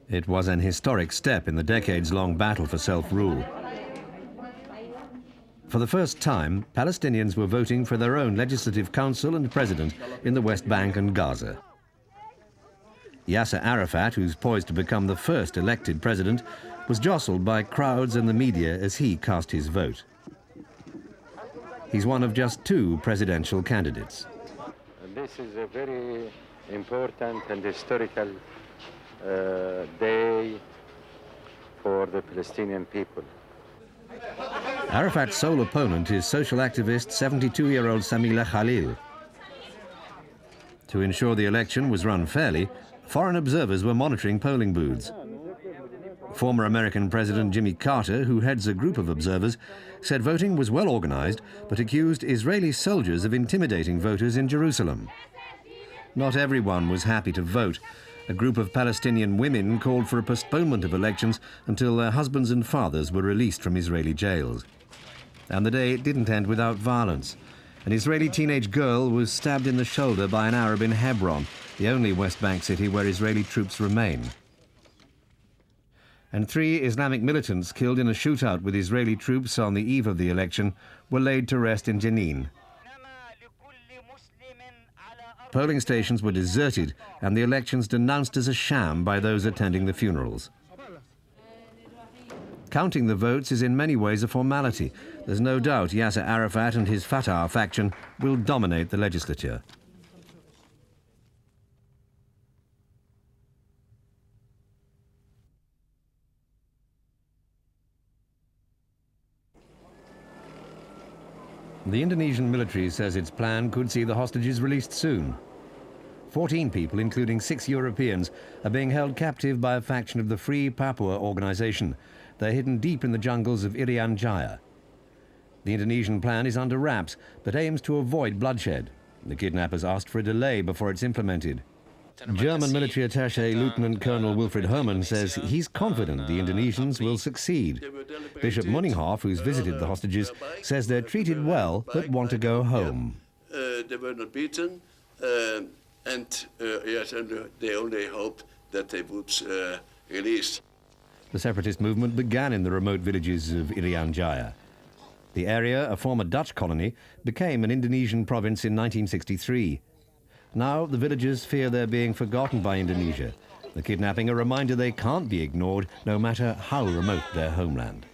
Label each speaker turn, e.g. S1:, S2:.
S1: It was an historic step in the decades-long battle for self-rule. For the first time, Palestinians were voting for their own legislative council and president in the West Bank and Gaza. Yasser Arafat, who's poised to become the first elected president, was jostled by crowds and the media as he cast his vote. He's one of just 2 presidential candidates.
S2: This is a very important and historical day for the Palestinian people.
S1: Arafat's sole opponent is social activist 72-year-old Samila Khalil. To ensure the election was run fairly, foreign observers were monitoring polling booths. Former American President Jimmy Carter, who heads a group of observers, said voting was well organized, but accused Israeli soldiers of intimidating voters in Jerusalem. Not everyone was happy to vote. A group of Palestinian women called for a postponement of elections until their husbands and fathers were released from Israeli jails. And the day didn't end without violence. An Israeli teenage girl was stabbed in the shoulder by an Arab in Hebron, the only West Bank city where Israeli troops remain. And 3 Islamic militants killed in a shootout with Israeli troops on the eve of the election were laid to rest in Jenin. Polling stations were deserted and the elections denounced as a sham by those attending the funerals. Counting the votes is in many ways a formality. There's no doubt Yasser Arafat and his Fatah faction will dominate the legislature. The Indonesian military says its plan could see the hostages released soon. 14 people, including 6 Europeans, are being held captive by a faction of the Free Papua organization. They're hidden deep in the jungles of Irian Jaya. The Indonesian plan is under wraps, but aims to avoid bloodshed. The kidnappers asked for a delay before it's implemented. German military attaché Lieutenant Colonel Wilfried Hermann says he's confident the Indonesians will succeed. Bishop Munninghoff, who's visited the hostages, says they're treated well but want to go home.
S3: They were not beaten, and they only hoped that they would release.
S1: The separatist movement began in the remote villages of Irian Jaya. The area, a former Dutch colony, became an Indonesian province in 1963. Now the villagers fear they're being forgotten by Indonesia. The kidnapping a reminder they can't be ignored, no matter how remote their homeland.